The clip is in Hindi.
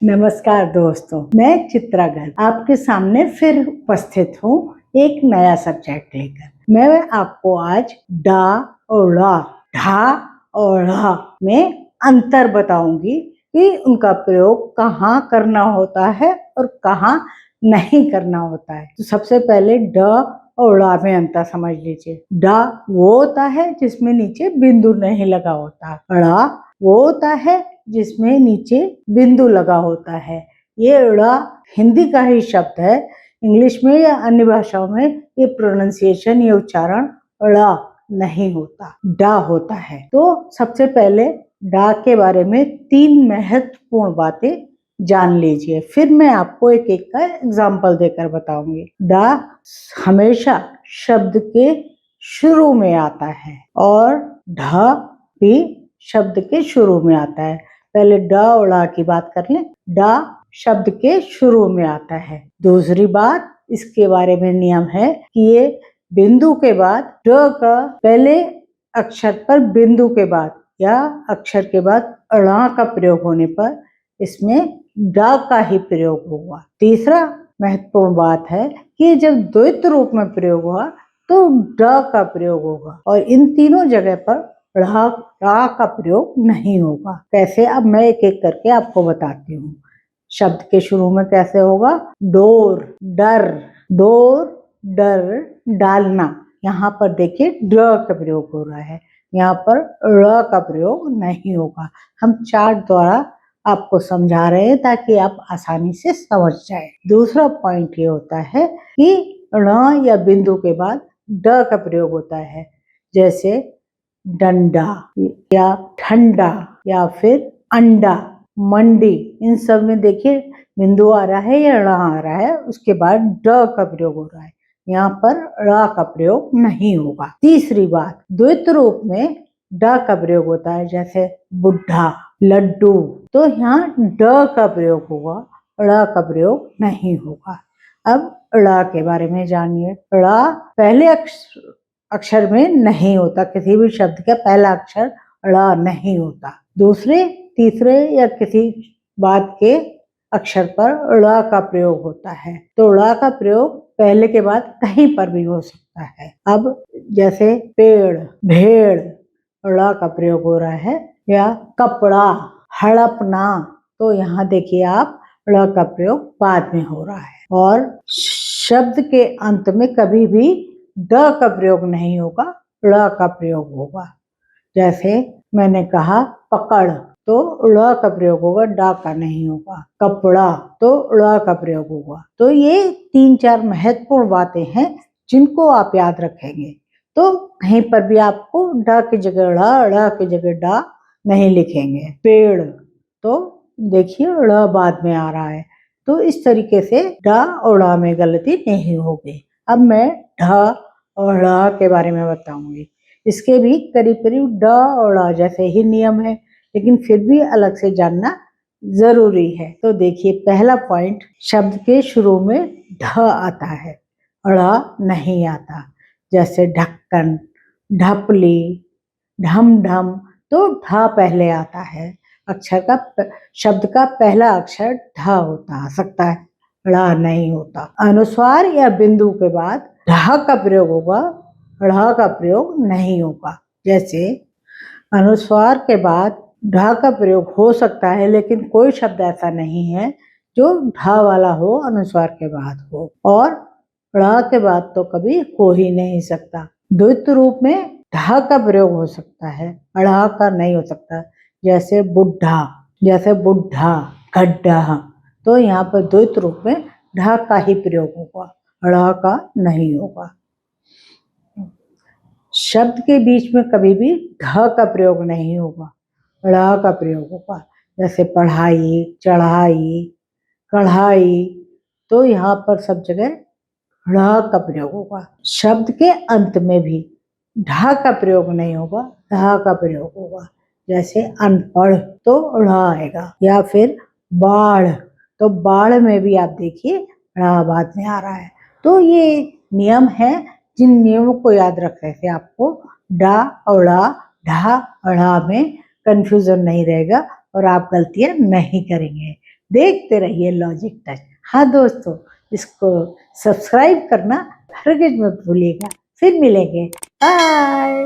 नमस्कार दोस्तों, मैं चित्रा गर्ग आपके सामने फिर उपस्थित हूँ एक नया सब्जेक्ट लेकर। मैं आपको आज डा और ढा और ढ़ में अंतर बताऊंगी कि उनका प्रयोग कहाँ करना होता है और कहाँ नहीं करना होता है। तो सबसे पहले ड और ड़ा में अंतर समझ लीजिए। डा वो होता है जिसमें नीचे बिंदु नहीं लगा होता, ड़ा वो होता है जिसमें नीचे बिंदु लगा होता है। ये ड़ा हिंदी का ही शब्द है। इंग्लिश में या अन्य भाषाओं में ये प्रोनाउंसिएशन, ये उच्चारण ड़ा नहीं होता, डा होता है। तो सबसे पहले डा के बारे में 3 महत्वपूर्ण बातें जान लीजिए, फिर मैं आपको एक एक का एग्जाम्पल देकर बताऊंगी। डा हमेशा शब्द के शुरू में आता है और ढ भी शब्द के शुरू में आता है। पहले ड और ड़ा की बात कर लें। डा शब्द के शुरू में आता है। दूसरी बात, इसके बारे में नियम है कि ये बिंदु के बाद ड का पहले अक्षर पर बिंदु के बाद या अक्षर के बाद ड़ा का प्रयोग होने पर इसमें डा का ही प्रयोग होगा। तीसरा महत्वपूर्ण बात है कि जब द्वैत रूप में प्रयोग हुआ तो ड का प्रयोग होगा और इन तीनों जगह पर ड़ा का प्रयोग नहीं होगा। कैसे, अब मैं एक एक करके आपको बताती हूँ। शब्द के शुरू में कैसे होगा? डोर, डर, डोर, डर, डालना। यहाँ पर देखिए ड का प्रयोग हो रहा है, यहाँ पर ड़ का प्रयोग नहीं होगा। हम चार्ट द्वारा आपको समझा रहे हैं ताकि आप आसानी से समझ जाए। दूसरा पॉइंट ये होता है कि ण या बिंदु के बाद ड का प्रयोग होता है, जैसे डंडा या ठंडा या फिर अंडा, मंडी। इन सब में देखिए बिंदु आ रहा है या ड़ आ रहा है, उसके बाद ड का प्रयोग हो रहा है, यहाँ पर ड़ का प्रयोग नहीं होगा। तीसरी बात, द्वैत रूप में ड का प्रयोग होता है, जैसे बुढ़ा, लड्डू, तो यहाँ ड का प्रयोग होगा, ड़ का प्रयोग नहीं होगा। अब ड़ के बारे में जानिए। ड़ पहले अक्षर में नहीं होता, किसी भी शब्द का पहला अक्षर ड़ नहीं होता। दूसरे, तीसरे या किसी बात के अक्षर पर ड़ का प्रयोग होता है, तो ड़ का प्रयोग पहले के बाद कहीं पर भी हो सकता है। अब जैसे पेड़, भेड़, ड़ का प्रयोग हो रहा है, या कपड़ा, हड़पना, तो यहाँ देखिए आप ड़ का प्रयोग बाद में हो रहा है। और शब्द के अंत में कभी भी ड का प्रयोग नहीं होगा, ड़ का प्रयोग होगा। जैसे मैंने कहा पकड़, तो ड़ का प्रयोग होगा, डा का नहीं होगा। कपड़ा, तो ड़ का प्रयोग होगा। तो ये 3-4 महत्वपूर्ण बातें हैं जिनको आप याद रखेंगे। तो कहीं पर भी आपको ड की जगह ड़ की जगह डा नहीं लिखेंगे। पेड़, तो देखिए ड़ बाद में आ रहा है, तो इस तरीके से डा और ड़ा में गलती नहीं होगी। अब मैं ढ और ड़ के बारे में बताऊंगी। इसके भी करीब करीब ड और ड़ जैसे ही नियम है, लेकिन फिर भी अलग से जानना जरूरी है। तो देखिए पहला पॉइंट, शब्द के शुरू में ढ आता है, ड़ नहीं आता। जैसे ढक्कन, ढपली, ढम ढम, तो ढ पहले आता है। अक्षर का शब्द का पहला अक्षर ढ होता सकता है, ड़ नहीं होता। अनुस्वार या बिंदु के बाद ढ का प्रयोग होगा, ढ़ का प्रयोग नहीं होगा। जैसे अनुस्वार के बाद ढ का प्रयोग हो सकता है, लेकिन कोई शब्द ऐसा नहीं है जो ढ वाला हो अनुस्वार के बाद हो, और ढ़ के बाद तो कभी हो ही नहीं सकता। द्वित्व रूप में ढ का प्रयोग हो सकता है, ढ़ का नहीं हो सकता। जैसे बुढ़ा, जैसे बुढ़ा, गड्ढा, तो यहाँ पर द्वित्व रूप में ढ का ही प्रयोग होगा, ढ़ का नहीं होगा। शब्द के बीच में कभी भी ढ का प्रयोग नहीं होगा, ड़ का प्रयोग होगा। जैसे पढ़ाई, चढ़ाई, कढ़ाई, तो यहाँ पर सब जगह ढ़ का प्रयोग होगा। शब्द के अंत में भी ढ का प्रयोग नहीं होगा, ढ का प्रयोग होगा। जैसे अनपढ़, तो ढ़ आएगा। या फिर बाढ़, तो बाढ़ में भी आप देखिए ढ़ बाद में आ रहा है। तो ये नियम है, जिन नियमों को याद रखने से आपको डा और ढा और ढ़ में कंफ्यूजन नहीं रहेगा और आप गलतियां नहीं करेंगे। देखते रहिए लॉजिक टच। हाँ दोस्तों, इसको सब्सक्राइब करना हरगिज मत भूलिएगा। फिर मिलेंगे, बाय।